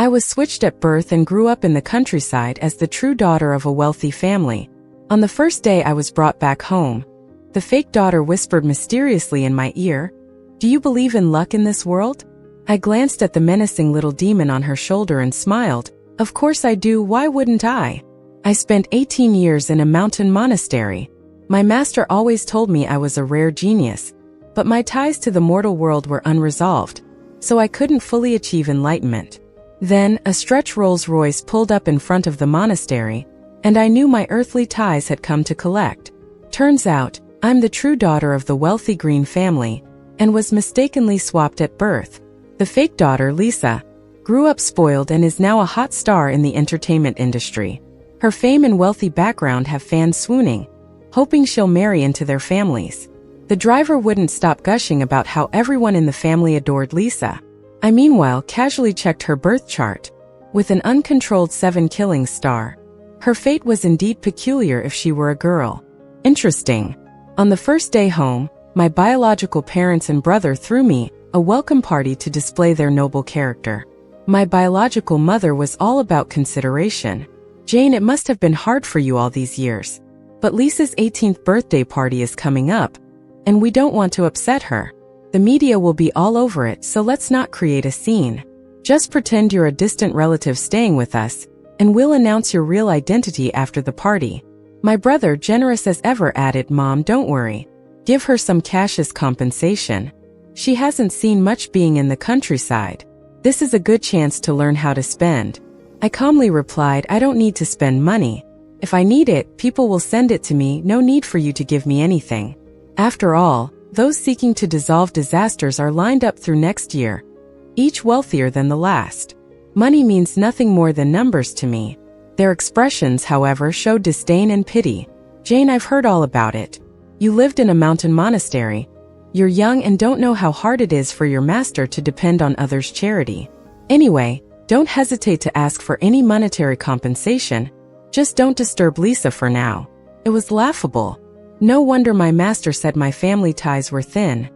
I was switched at birth and grew up in the countryside as the true daughter of a wealthy family. On the first day I was brought back home, the fake daughter whispered mysteriously in my ear, "Do you believe in luck in this world?" I glanced at the menacing little demon on her shoulder and smiled. Of course I do, why wouldn't I? I spent 18 years in a mountain monastery. My master always told me I was a rare genius, but my ties to the mortal world were unresolved, so I couldn't fully achieve enlightenment. Then, a stretch Rolls-Royce pulled up in front of the monastery, and I knew my earthly ties had come to collect. Turns out, I'm the true daughter of the wealthy Green family, and was mistakenly swapped at birth. The fake daughter, Lisa, grew up spoiled and is now a hot star in the entertainment industry. Her fame and wealthy background have fans swooning, hoping she'll marry into their families. The driver wouldn't stop gushing about how everyone in the family adored Lisa. I meanwhile casually checked her birth chart, with an uncontrolled 7 killing star. Her fate was indeed peculiar if she were a girl. Interesting. On the first day home, my biological parents and brother threw me a welcome party to display their noble character. My biological mother was all about consideration. "Jane, it must have been hard for you all these years. But Lisa's 18th birthday party is coming up, and we don't want to upset her. The media will be all over it, so let's not create a scene. Just pretend you're a distant relative staying with us, and we'll announce your real identity after the party." My brother, generous as ever, added, "Mom, don't worry. Give her some cash as compensation. She hasn't seen much being in the countryside. This is a good chance to learn how to spend." I calmly replied, "I don't need to spend money. If I need it, people will send it to me, no need for you to give me anything. After all, those seeking to dissolve disasters are lined up through next year, each wealthier than the last. Money means nothing more than numbers to me." Their expressions, however, showed disdain and pity. "Jane, I've heard all about it. You lived in a mountain monastery. You're young and don't know how hard it is for your master to depend on others' charity. Anyway, don't hesitate to ask for any monetary compensation. Just don't disturb Lisa for now." It was laughable. No wonder my master said my family ties were thin.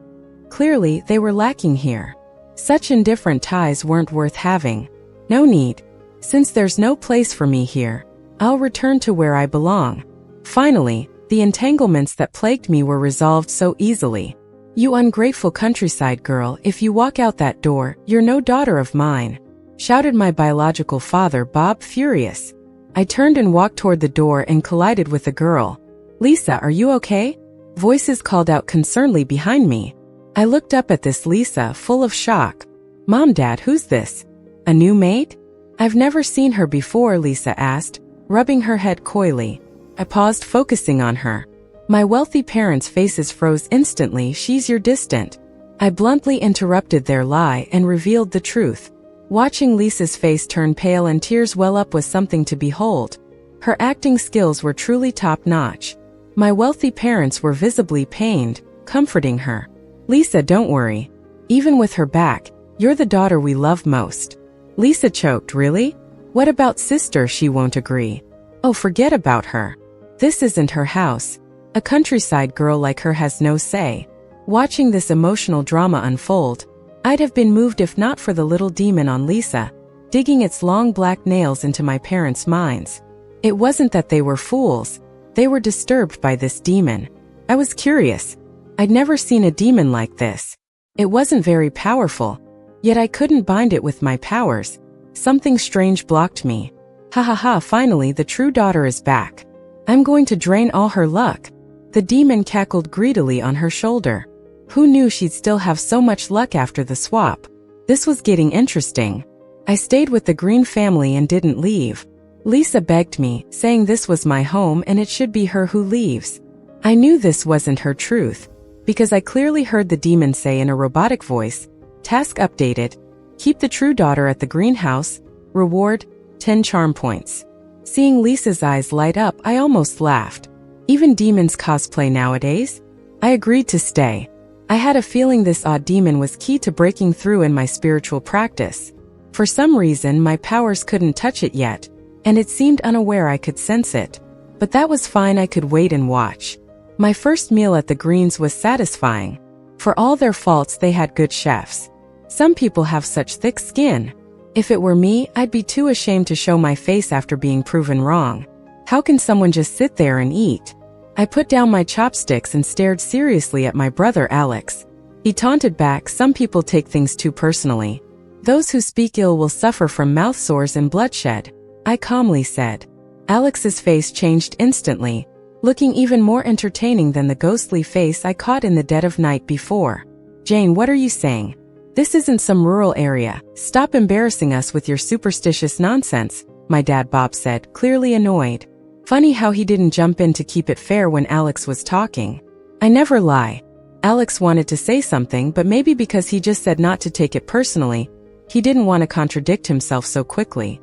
Clearly, they were lacking here. Such indifferent ties weren't worth having. No need. Since there's no place for me here, I'll return to where I belong. Finally, the entanglements that plagued me were resolved so easily. "You ungrateful countryside girl, if you walk out that door, you're no daughter of mine," shouted my biological father, Bob, furious. I turned and walked toward the door and collided with a girl. "Lisa, are you okay?" Voices called out concernedly behind me. I looked up at this Lisa, full of shock. "Mom, Dad, who's this? A new maid?" "I've never seen her before," Lisa asked, rubbing her head coyly. I paused, focusing on her. My wealthy parents' faces froze instantly. "She's your distant." I bluntly interrupted their lie and revealed the truth. Watching Lisa's face turn pale and tears well up was something to behold. Her acting skills were truly top-notch. My wealthy parents were visibly pained, comforting her. "Lisa, don't worry. Even with her back, you're the daughter we love most." Lisa choked. "Really? What about sister?" She won't agree. "Oh, forget about her. This isn't her house. A countryside girl like her has no say." Watching this emotional drama unfold, I'd have been moved if not for the little demon on Lisa, digging its long black nails into my parents' minds. It wasn't that they were fools. They were disturbed by this demon. I was curious. I'd never seen a demon like this. It wasn't very powerful, yet I couldn't bind it with my powers. Something strange blocked me. "Ha ha ha, finally the true daughter is back. I'm going to drain all her luck." The demon cackled greedily on her shoulder. Who knew she'd still have so much luck after the swap? This was getting interesting. I stayed with the Green family and didn't leave. Lisa begged me, saying this was my home and it should be her who leaves. I knew this wasn't her truth, because I clearly heard the demon say in a robotic voice, "Task updated. Keep the true daughter at the greenhouse. Reward, 10 charm points." Seeing Lisa's eyes light up, I almost laughed. Even demons cosplay nowadays? I agreed to stay. I had a feeling this odd demon was key to breaking through in my spiritual practice. For some reason, my powers couldn't touch it yet, and it seemed unaware I could sense it. But that was fine, I could wait and watch. My first meal at the Greens was satisfying. For all their faults, they had good chefs. Some people have such thick skin. If it were me, I'd be too ashamed to show my face after being proven wrong. How can someone just sit there and eat? I put down my chopsticks and stared seriously at my brother Alex. He taunted back, "Some people take things too personally. Those who speak ill will suffer from mouth sores and bloodshed," I calmly said. Alex's face changed instantly, looking even more entertaining than the ghostly face I caught in the dead of night before. "Jane, what are you saying? This isn't some rural area. Stop embarrassing us with your superstitious nonsense," my dad Bob said, clearly annoyed. Funny how he didn't jump in to keep it fair when Alex was talking. I never lie. Alex wanted to say something, but maybe because he just said not to take it personally, he didn't want to contradict himself so quickly.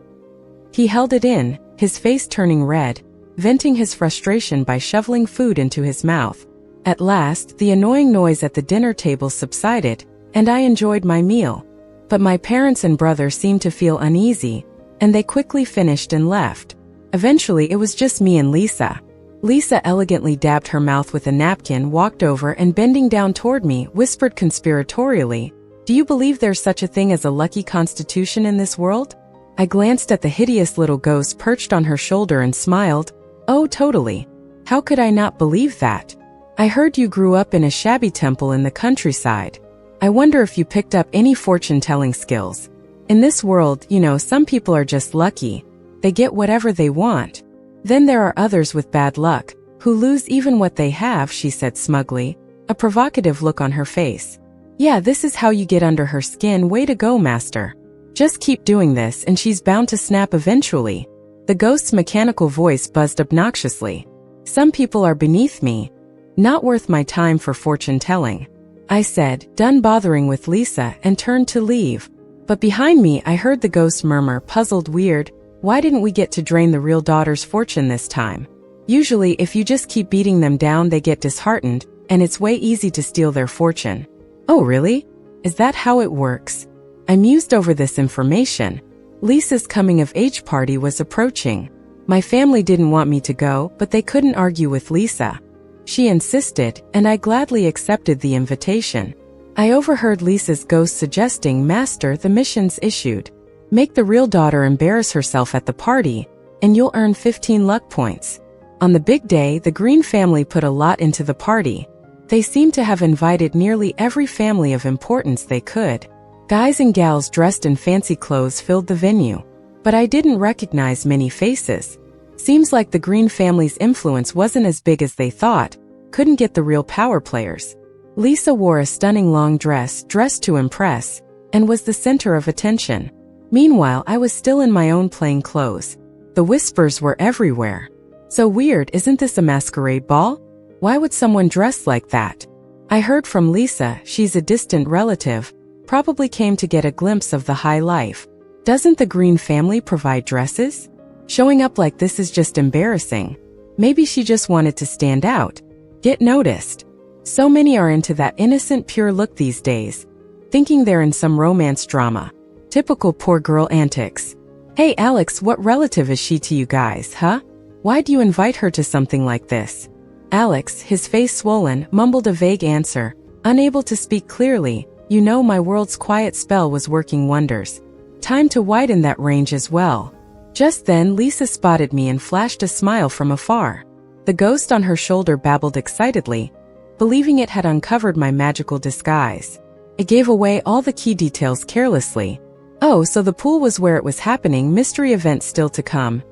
He held it in, his face turning red, venting his frustration by shoveling food into his mouth. At last, the annoying noise at the dinner table subsided, and I enjoyed my meal. But my parents and brother seemed to feel uneasy, and they quickly finished and left. Eventually, it was just me and Lisa. Lisa elegantly dabbed her mouth with a napkin, walked over, and bending down toward me, whispered conspiratorially, "Do you believe there's such a thing as a lucky constitution in this world?" I glanced at the hideous little ghost perched on her shoulder and smiled. "Oh, totally. How could I not believe that? I heard you grew up in a shabby temple in the countryside. I wonder if you picked up any fortune-telling skills. In this world, some people are just lucky. They get whatever they want. Then there are others with bad luck, who lose even what they have," she said smugly, a provocative look on her face. "Yeah, this is how you get under her skin. Way to go, master. Just keep doing this and she's bound to snap eventually." The ghost's mechanical voice buzzed obnoxiously. "Some people are beneath me. Not worth my time for fortune-telling," I said, done bothering with Lisa, and turned to leave. But behind me I heard the ghost murmur, puzzled, "Weird. Why didn't we get to drain the real daughter's fortune this time? Usually if you just keep beating them down they get disheartened, and it's way easy to steal their fortune." "Oh really? Is that how it works?" I mused over this information. Lisa's coming-of-age party was approaching. My family didn't want me to go, but they couldn't argue with Lisa. She insisted, and I gladly accepted the invitation. I overheard Lisa's ghost suggesting, "Master, the mission's issued. Make the real daughter embarrass herself at the party, and you'll earn 15 luck points." On the big day, the Green family put a lot into the party. They seemed to have invited nearly every family of importance they could. Guys and gals dressed in fancy clothes filled the venue. But I didn't recognize many faces. Seems like the Green family's influence wasn't as big as they thought. Couldn't get the real power players. Lisa wore a stunning long dress, dressed to impress, and was the center of attention. Meanwhile, I was still in my own plain clothes. The whispers were everywhere. "So weird, isn't this a masquerade ball? Why would someone dress like that?" I heard from Lisa, she's a distant relative, probably came to get a glimpse of the high life. Doesn't the Green family provide dresses? Showing up like this is just embarrassing. Maybe she just wanted to stand out, get noticed. So many are into that innocent pure look these days, thinking they're in some romance drama. Typical poor girl antics. "Hey Alex, what relative is she to you guys, huh? Why do you invite her to something like this?" Alex, his face swollen, mumbled a vague answer, unable to speak clearly. My world's quiet spell was working wonders. Time to widen that range as well. Just then Lisa spotted me and flashed a smile from afar. The ghost on her shoulder babbled excitedly, believing it had uncovered my magical disguise. It gave away all the key details carelessly. "Oh, so the pool was where it was happening, mystery event still to come."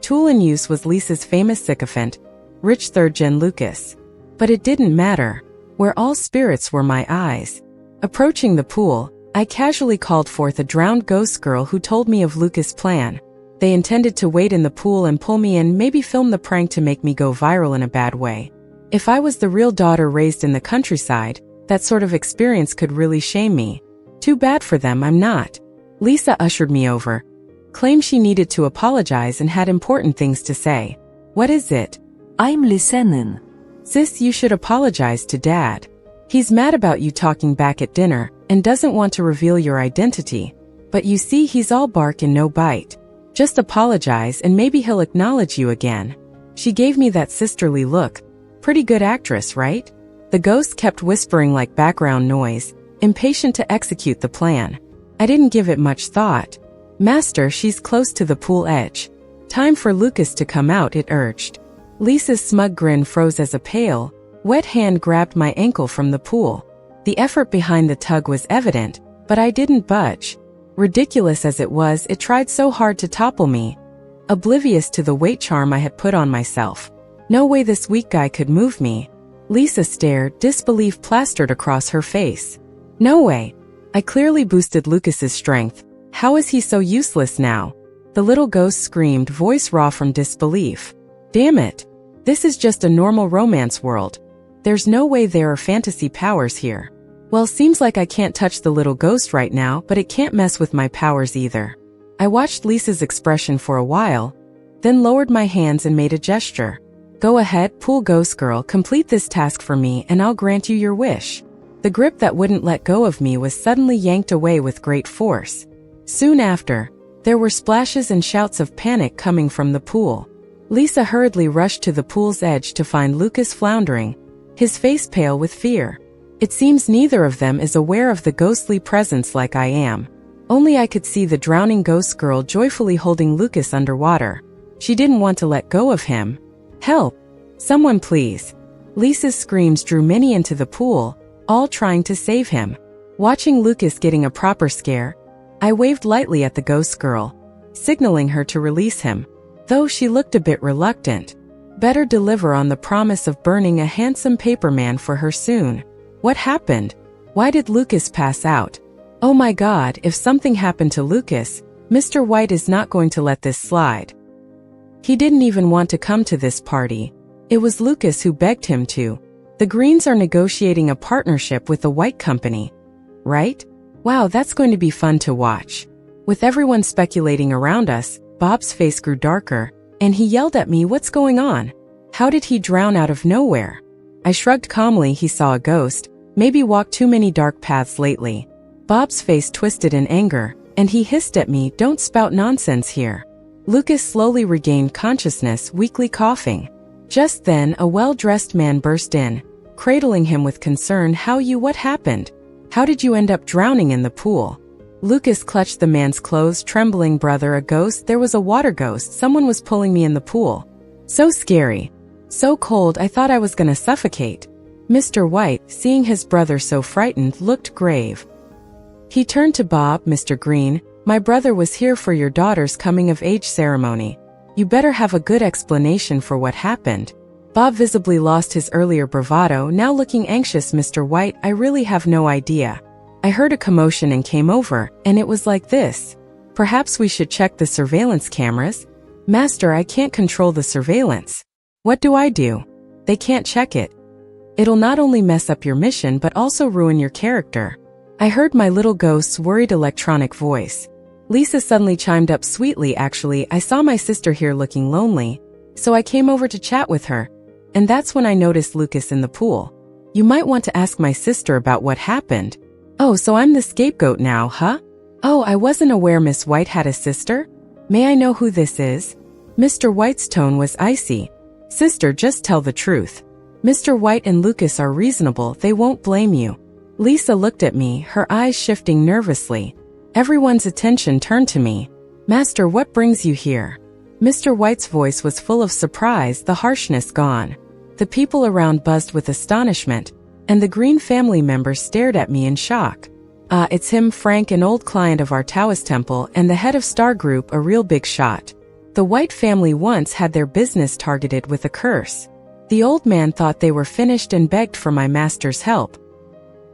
Tool in use was Lisa's famous sycophant, rich third-gen Lucas. But it didn't matter. Where all spirits were my eyes. Approaching the pool, I casually called forth a drowned ghost girl who told me of Lucas' plan. They intended to wait in the pool and pull me in, maybe film the prank to make me go viral in a bad way. If I was the real daughter raised in the countryside, that sort of experience could really shame me. Too bad for them, I'm not. Lisa ushered me over, claimed she needed to apologize and had important things to say. "What is it?" "I'm listening." "Sis, you should apologize to Dad. He's mad about you talking back at dinner and doesn't want to reveal your identity. But you see, he's all bark and no bite. Just apologize and maybe he'll acknowledge you again." She gave me that sisterly look. Pretty good actress, right? The ghost kept whispering like background noise, impatient to execute the plan. I didn't give it much thought. Master, she's close to the pool edge. Time for Lucas to come out, it urged. Lisa's smug grin froze as a pale, wet hand grabbed my ankle from the pool. The effort behind the tug was evident, but I didn't budge. Ridiculous as it was, it tried so hard to topple me. Oblivious to the weight charm I had put on myself. No way this weak guy could move me. Lisa stared, disbelief plastered across her face. No way. I clearly boosted Lucas's strength. How is he so useless now? The little ghost screamed, voice raw from disbelief. Damn it. This is just a normal romance world. There's no way there are fantasy powers here. Well, seems like I can't touch the little ghost right now, but it can't mess with my powers either. I watched Lisa's expression for a while, then lowered my hands and made a gesture. Go ahead, pool ghost girl, complete this task for me and I'll grant you your wish. The grip that wouldn't let go of me was suddenly yanked away with great force. Soon after, there were splashes and shouts of panic coming from the pool. Lisa hurriedly rushed to the pool's edge to find Lucas floundering, his face pale with fear. It seems neither of them is aware of the ghostly presence like I am. Only I could see the drowning ghost girl joyfully holding Lucas underwater. She didn't want to let go of him. Help! Someone please! Lisa's screams drew many into the pool, all trying to save him. Watching Lucas getting a proper scare, I waved lightly at the ghost girl, signaling her to release him. Though she looked a bit reluctant. Better deliver on the promise of burning a handsome paperman for her soon. What happened? Why did Lucas pass out? Oh my God, if something happened to Lucas, Mr. White is not going to let this slide. He didn't even want to come to this party. It was Lucas who begged him to. The Greens are negotiating a partnership with the White Company. Right? Wow, that's going to be fun to watch. With everyone speculating around us, Bob's face grew darker, and he yelled at me, what's going on? How did he drown out of nowhere? I shrugged calmly, he saw a ghost, maybe walked too many dark paths lately. Bob's face twisted in anger, and he hissed at me, don't spout nonsense here. Lucas slowly regained consciousness, weakly coughing. Just then, a well-dressed man burst in, cradling him with concern. What happened? How did you end up drowning in the pool? Lucas clutched the man's clothes, trembling. Brother, a ghost? There was a water ghost. Someone was pulling me in the pool. So scary. So cold, I thought I was gonna suffocate. Mr. White, seeing his brother so frightened, looked grave. He turned to Bob. Mr. Green, my brother was here for your daughter's coming-of-age ceremony. You better have a good explanation for what happened. Bob visibly lost his earlier bravado, now looking anxious. Mr. White, I really have no idea. I heard a commotion and came over, and it was like this. Perhaps we should check the surveillance cameras? Master, I can't control the surveillance. What do I do? They can't check it. It'll not only mess up your mission but also ruin your character. I heard my little ghost's worried electronic voice. Lisa suddenly chimed up sweetly. Actually, I saw my sister here looking lonely, so I came over to chat with her. And that's when I noticed Lucas in the pool. You might want to ask my sister about what happened. Oh, so I'm the scapegoat now, huh? Oh, I wasn't aware Miss White had a sister. May I know who this is? Mr. White's tone was icy. Sister, just tell the truth. Mr. White and Lucas are reasonable, they won't blame you. Lisa looked at me, her eyes shifting nervously. Everyone's attention turned to me. Master, what brings you here? Mr. White's voice was full of surprise, the harshness gone. The people around buzzed with astonishment, and the Green family members stared at me in shock. It's him, Frank, an old client of our Taoist temple and the head of Star Group, a real big shot. The White family once had their business targeted with a curse. The old man thought they were finished and begged for my master's help.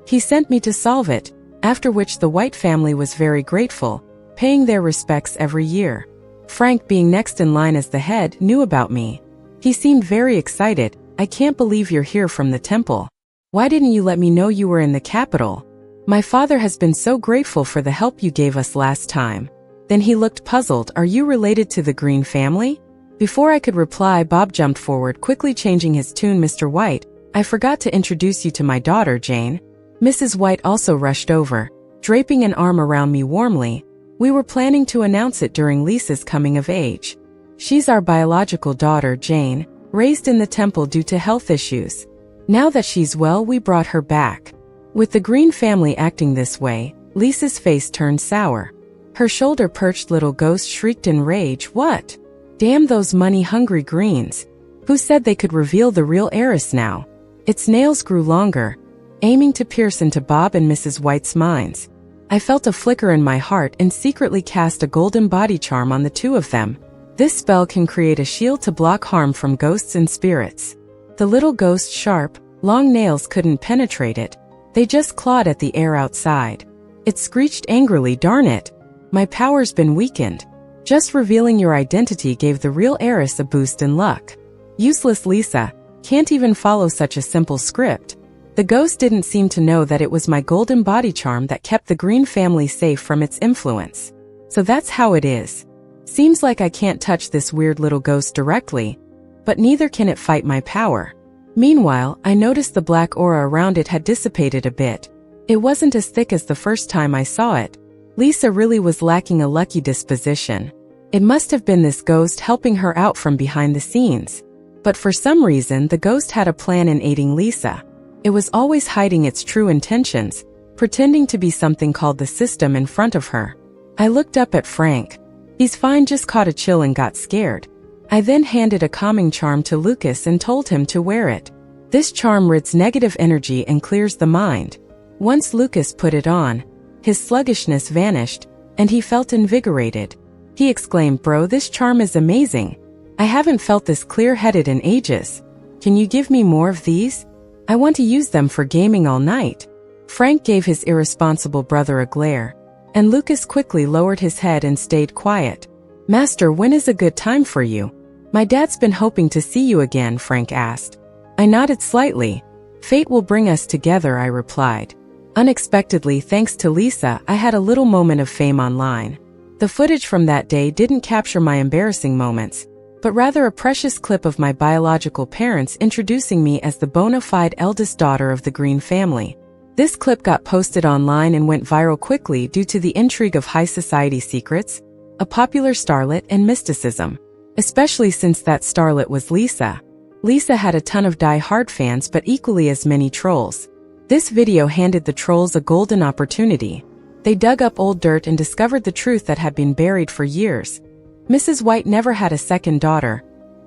He sent me to solve it, after which the White family was very grateful, paying their respects every year. Frank, being next in line as the head, knew about me. He seemed very excited. I can't believe you're here from the temple. Why didn't you let me know you were in the capital? My father has been so grateful for the help you gave us last time. Then he looked puzzled. Are you related to the Green family? Before I could reply, Bob jumped forward, quickly changing his tune. Mr. White, I forgot to introduce you to my daughter, Jane. Mrs. White also rushed over, draping an arm around me warmly. We were planning to announce it during Lisa's coming of age. She's our biological daughter, Jane, raised in the temple due to health issues. Now that she's well, we brought her back. With the Green family acting this way, Lisa's face turned sour. Her shoulder-perched little ghost shrieked in rage. What? Damn those money-hungry greens. Who said they could reveal the real heiress now? Its nails grew longer, aiming to pierce into Bob and Mrs. White's minds. I felt a flicker in my heart and secretly cast a golden body charm on the two of them. This spell can create a shield to block harm from ghosts and spirits. The little ghost's sharp, long nails couldn't penetrate it. They just clawed at the air outside. It screeched angrily, "Darn it! My power's been weakened. Just revealing your identity gave the real heiress a boost in luck. Useless Lisa, can't even follow such a simple script." The ghost didn't seem to know that it was my golden body charm that kept the Green family safe from its influence. So that's how it is. Seems like I can't touch this weird little ghost directly, but neither can it fight my power. Meanwhile, I noticed the black aura around it had dissipated a bit. It wasn't as thick as the first time I saw it. Lisa really was lacking a lucky disposition. It must have been this ghost helping her out from behind the scenes. But for some reason, the ghost had a plan in aiding Lisa. It was always hiding its true intentions, pretending to be something called the system in front of her. I looked up at Frank. He's fine, just caught a chill and got scared. I then handed a calming charm to Lucas and told him to wear it. This charm rids negative energy and clears the mind. Once Lucas put it on, his sluggishness vanished, and he felt invigorated. He exclaimed, "Bro, this charm is amazing. I haven't felt this clear-headed in ages. Can you give me more of these? I want to use them for gaming all night." Frank gave his irresponsible brother a glare, and Lucas quickly lowered his head and stayed quiet. "Master, when is a good time for you? My dad's been hoping to see you again," Frank asked. I nodded slightly. "Fate will bring us together," I replied. Unexpectedly, thanks to Lisa, I had a little moment of fame online. The footage from that day didn't capture my embarrassing moments, but rather a precious clip of my biological parents introducing me as the bona fide eldest daughter of the Green family. This clip got posted online and went viral quickly due to the intrigue of high society secrets, a popular starlet, and mysticism. Especially since that starlet was Lisa. Lisa had a ton of die-hard fans but equally as many trolls. This video handed the trolls a golden opportunity. They dug up old dirt and discovered the truth that had been buried for years. Mrs. White never had a second daughter.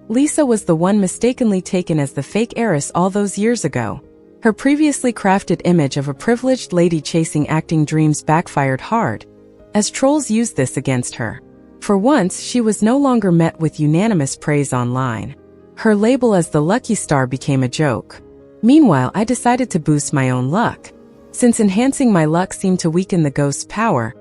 Lisa was the one mistakenly taken as the fake heiress all those years ago. Her previously crafted image of a privileged lady chasing acting dreams backfired hard, as trolls used this against her. For once, she was no longer met with unanimous praise online. Her label as the lucky star became a joke. Meanwhile, I decided to boost my own luck. Since enhancing my luck seemed to weaken the ghost's power,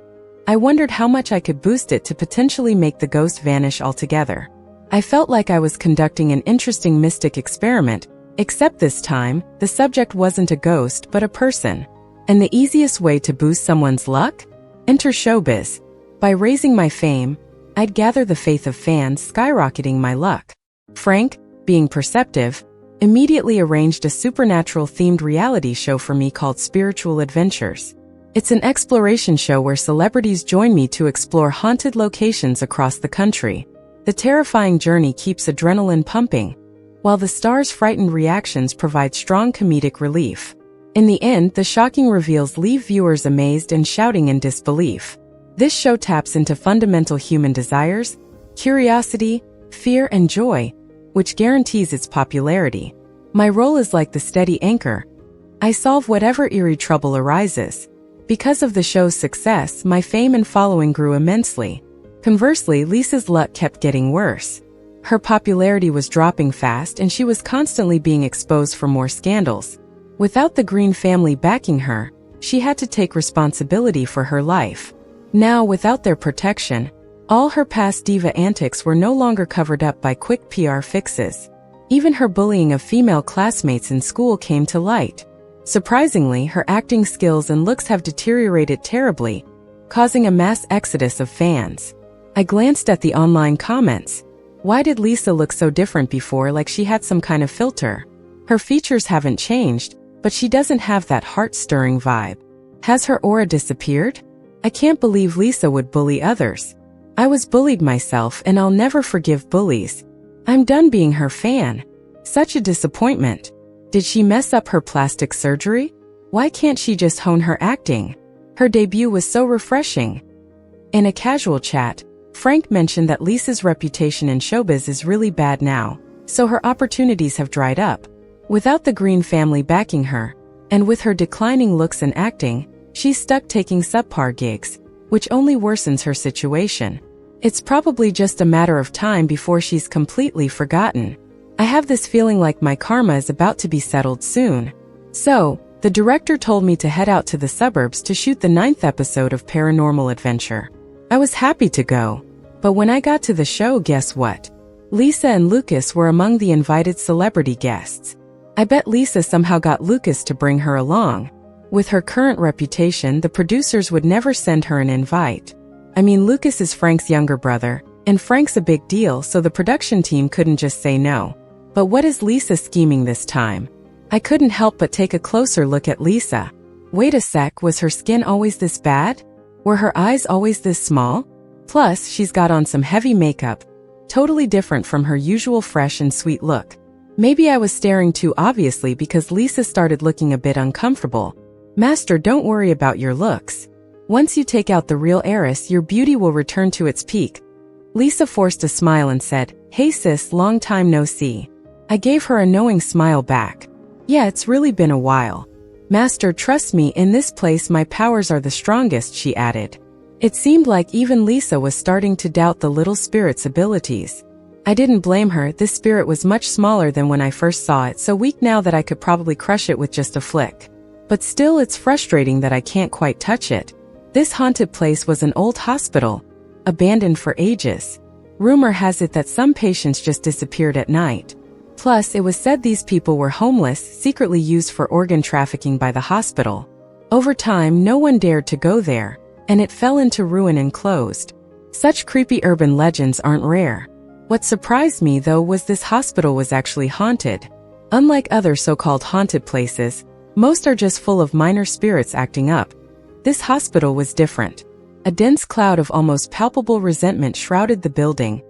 I wondered how much I could boost it to potentially make the ghost vanish altogether. I felt like I was conducting an interesting mystic experiment, except this time, the subject wasn't a ghost but a person. And the easiest way to boost someone's luck? Enter showbiz. By raising my fame, I'd gather the faith of fans, skyrocketing my luck. Frank, being perceptive, immediately arranged a supernatural-themed reality show for me called Spiritual Adventures. It's an exploration show where celebrities join me to explore haunted locations across the country. The terrifying journey keeps adrenaline pumping, while the stars' frightened reactions provide strong comedic relief. In the end, the shocking reveals leave viewers amazed and shouting in disbelief. This show taps into fundamental human desires, curiosity, fear, and joy, which guarantees its popularity. My role is like the steady anchor. I solve whatever eerie trouble arises. Because of the show's success, my fame and following grew immensely. Conversely, Lisa's luck kept getting worse. Her popularity was dropping fast and she was constantly being exposed for more scandals. Without the Green family backing her, she had to take responsibility for her life. Now, without their protection, all her past diva antics were no longer covered up by quick PR fixes. Even her bullying of female classmates in school came to light. Surprisingly, her acting skills and looks have deteriorated terribly, causing a mass exodus of fans. I glanced at the online comments. Why did Lisa look so different before, like she had some kind of filter? Her features haven't changed, but she doesn't have that heart-stirring vibe. Has her aura disappeared? I can't believe Lisa would bully others. I was bullied myself and I'll never forgive bullies. I'm done being her fan. Such a disappointment. Did she mess up her plastic surgery? Why can't she just hone her acting? Her debut was so refreshing. In a casual chat, Frank mentioned that Lisa's reputation in showbiz is really bad now, so her opportunities have dried up. Without the Green family backing her, and with her declining looks and acting, she's stuck taking subpar gigs, which only worsens her situation. It's probably just a matter of time before she's completely forgotten. I have this feeling like my karma is about to be settled soon. So, the director told me to head out to the suburbs to shoot the 9th episode of Paranormal Adventure. I was happy to go, but when I got to the show, guess what? Lisa and Lucas were among the invited celebrity guests. I bet Lisa somehow got Lucas to bring her along. With her current reputation, the producers would never send her an invite. I mean, Lucas is Frank's younger brother, and Frank's a big deal, so the production team couldn't just say no. But what is Lisa scheming this time? I couldn't help but take a closer look at Lisa. Wait a sec, was her skin always this bad? Were her eyes always this small? Plus, she's got on some heavy makeup, totally different from her usual fresh and sweet look. Maybe I was staring too obviously because Lisa started looking a bit uncomfortable. Master, don't worry about your looks. Once you take out the real heiress, your beauty will return to its peak. Lisa forced a smile and said, "Hey sis, long time no see." I gave her a knowing smile back. Yeah, it's really been a while. Master, trust me, in this place my powers are the strongest, she added. It seemed like even Lisa was starting to doubt the little spirit's abilities. I didn't blame her, this spirit was much smaller than when I first saw it, so weak now that I could probably crush it with just a flick. But still, it's frustrating that I can't quite touch it. This haunted place was an old hospital, abandoned for ages. Rumor has it that some patients just disappeared at night. Plus, it was said these people were homeless, secretly used for organ trafficking by the hospital. Over time, no one dared to go there, and it fell into ruin and closed. Such creepy urban legends aren't rare. What surprised me, though, was this hospital was actually haunted. Unlike other so-called haunted places, most are just full of minor spirits acting up. This hospital was different. A dense cloud of almost palpable resentment shrouded the building,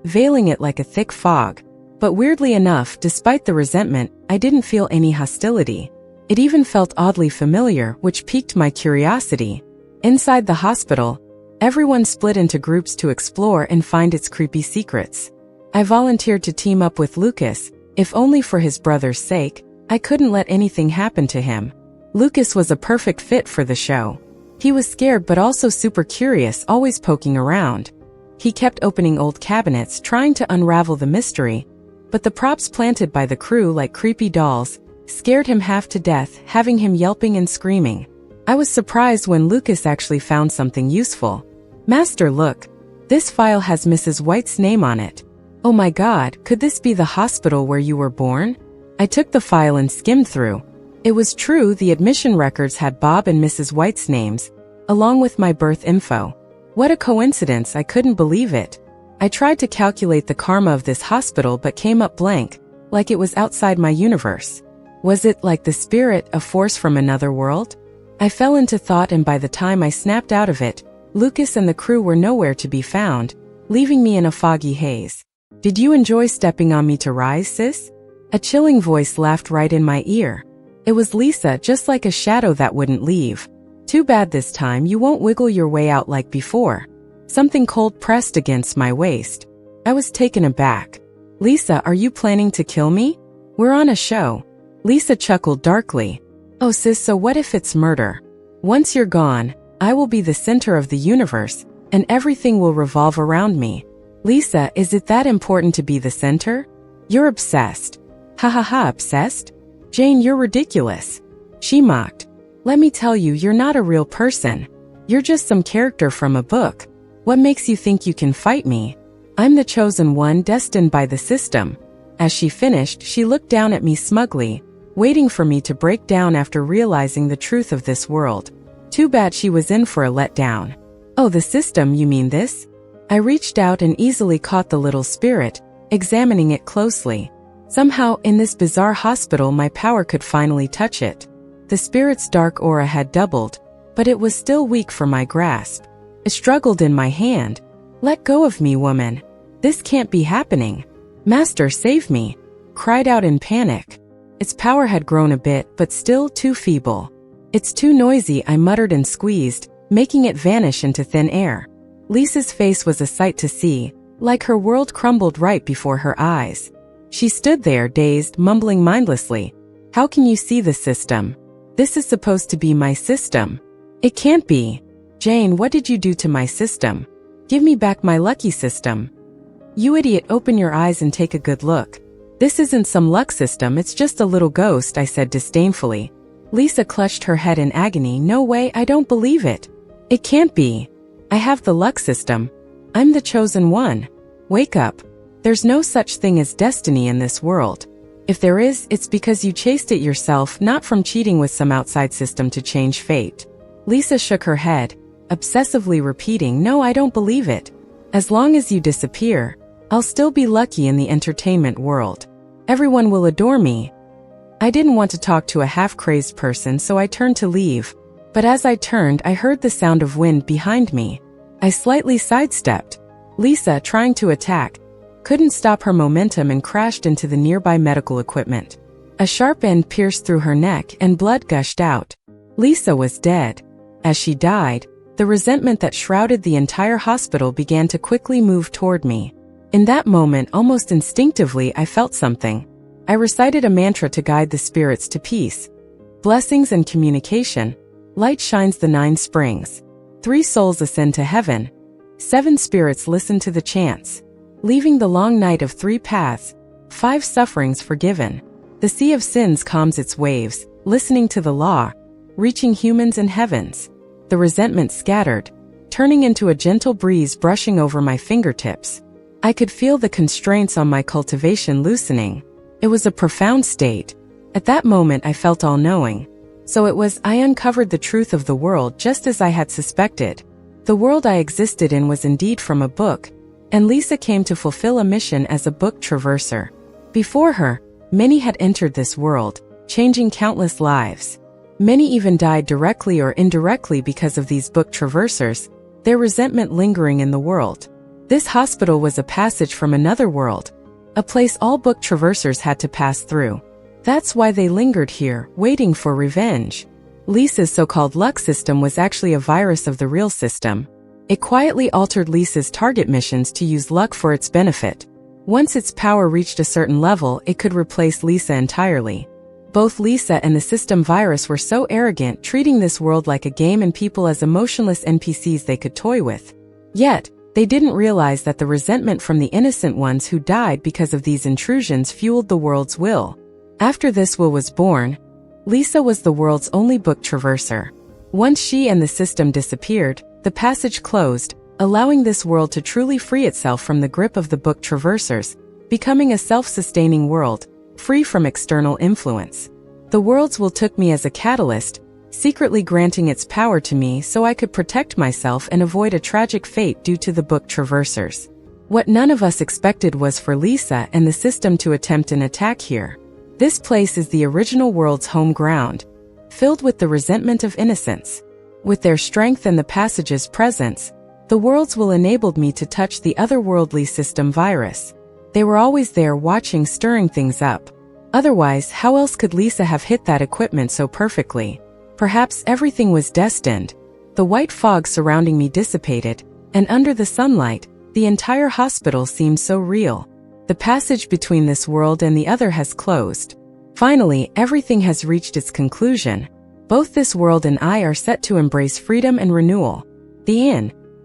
veiling it like a thick fog. But weirdly enough, despite the resentment, I didn't feel any hostility. It even felt oddly familiar, which piqued my curiosity. Inside the hospital, everyone split into groups to explore and find its creepy secrets. I volunteered to team up with Lucas, if only for his brother's sake. I couldn't let anything happen to him. Lucas was a perfect fit for the show. He was scared but also super curious, always poking around. He kept opening old cabinets, trying to unravel the mystery. But the props planted by the crew like creepy dolls scared him half to death, having him yelping and screaming. I was surprised when Lucas actually found something useful. Master, look. This file has Mrs. White's name on it. Oh my God, could this be the hospital where you were born? I took the file and skimmed through. It was true, the admission records had Bob and Mrs. White's names, along with my birth info. What a coincidence, I couldn't believe it. I tried to calculate the karma of this hospital but came up blank, like it was outside my universe. Was it like the spirit, a force from another world? I fell into thought, and by the time I snapped out of it, Lucas and the crew were nowhere to be found, leaving me in a foggy haze. Did you enjoy stepping on me to rise, sis? A chilling voice laughed right in my ear. It was Lisa, just like a shadow that wouldn't leave. Too bad this time you won't wiggle your way out like before. Something cold pressed against my waist. I was taken aback. Lisa, are you planning to kill me? We're on a show. Lisa chuckled darkly. Oh sis, so what if it's murder? Once you're gone, I will be the center of the universe, and everything will revolve around me. Lisa, is it that important to be the center? You're obsessed. Ha ha ha, obsessed? Jane, you're ridiculous. She mocked. Let me tell you, you're not a real person. You're just some character from a book. What makes you think you can fight me? I'm the chosen one, destined by the system. As she finished, she looked down at me smugly, waiting for me to break down after realizing the truth of this world. Too bad she was in for a letdown. Oh, the system, you mean this? I reached out and easily caught the little spirit, examining it closely. Somehow, in this bizarre hospital, my power could finally touch it. The spirit's dark aura had doubled, but it was still weak for my grasp. It struggled in my hand. Let go of me, woman. This can't be happening. Master, save me. Cried out in panic. Its power had grown a bit, but still too feeble. It's too noisy, I muttered and squeezed, making it vanish into thin air. Lisa's face was a sight to see, like her world crumbled right before her eyes. She stood there, dazed, mumbling mindlessly. How can you see the system? This is supposed to be my system. It can't be. Jane, what did you do to my system? Give me back my lucky system. You idiot, open your eyes and take a good look. This isn't some luck system, it's just a little ghost, I said disdainfully. Lisa clutched her head in agony. No way, I don't believe it. It can't be. I have the luck system. I'm the chosen one. Wake up. There's no such thing as destiny in this world. If there is, it's because you chased it yourself, not from cheating with some outside system to change fate. Lisa shook her head, obsessively repeating, no, I don't believe it. As long as you disappear, I'll still be lucky in the entertainment world. Everyone will adore me. I didn't want to talk to a half-crazed person, so I turned to leave. But as I turned, I heard the sound of wind behind me. I slightly sidestepped. Lisa, trying to attack, couldn't stop her momentum and crashed into the nearby medical equipment. A sharp end pierced through her neck and blood gushed out. Lisa was dead. As she died, the resentment that shrouded the entire hospital began to quickly move toward me. In that moment, almost instinctively, I felt something. I recited a mantra to guide the spirits to peace, blessings and communication. Light shines the 9 springs. 3 souls ascend to heaven. 7 spirits listen to the chants. Leaving the long night of 3 paths, 5 sufferings forgiven. The sea of sins calms its waves, listening to the law, reaching humans and heavens. The resentment scattered, turning into a gentle breeze brushing over my fingertips. I could feel the constraints on my cultivation loosening. It was a profound state. At that moment I felt all-knowing. So I uncovered the truth of the world just as I had suspected. The world I existed in was indeed from a book, and Lisa came to fulfill a mission as a book traverser. Before her, many had entered this world, changing countless lives. Many even died directly or indirectly because of these book traversers, their resentment lingering in the world. This hospital was a passage from another world, a place all book traversers had to pass through. That's why they lingered here, waiting for revenge. Lisa's so-called luck system was actually a virus of the real system. It quietly altered Lisa's target missions to use luck for its benefit. Once its power reached a certain level, it could replace Lisa entirely. Both Lisa and the system virus were so arrogant, treating this world like a game and people as emotionless NPCs they could toy with. Yet, they didn't realize that the resentment from the innocent ones who died because of these intrusions fueled the world's will. After this will was born, Lisa was the world's only book traverser. Once she and the system disappeared, the passage closed, allowing this world to truly free itself from the grip of the book traversers, becoming a self-sustaining world, free from external influence. The world's will took me as a catalyst, secretly granting its power to me so I could protect myself and avoid a tragic fate due to the book traversers. What none of us expected was for Lisa and the system to attempt an attack here. This place is the original world's home ground, filled with the resentment of innocence. With their strength and the passage's presence, the worlds will enabled me to touch the otherworldly system virus. They were always there watching, stirring things up. Otherwise, how else could Lisa have hit that equipment so perfectly? Perhaps everything was destined. The white fog surrounding me dissipated, and under the sunlight, the entire hospital seemed so real. The passage between this world and the other has closed. Finally, everything has reached its conclusion. Both this world and I are set to embrace freedom and renewal. The end.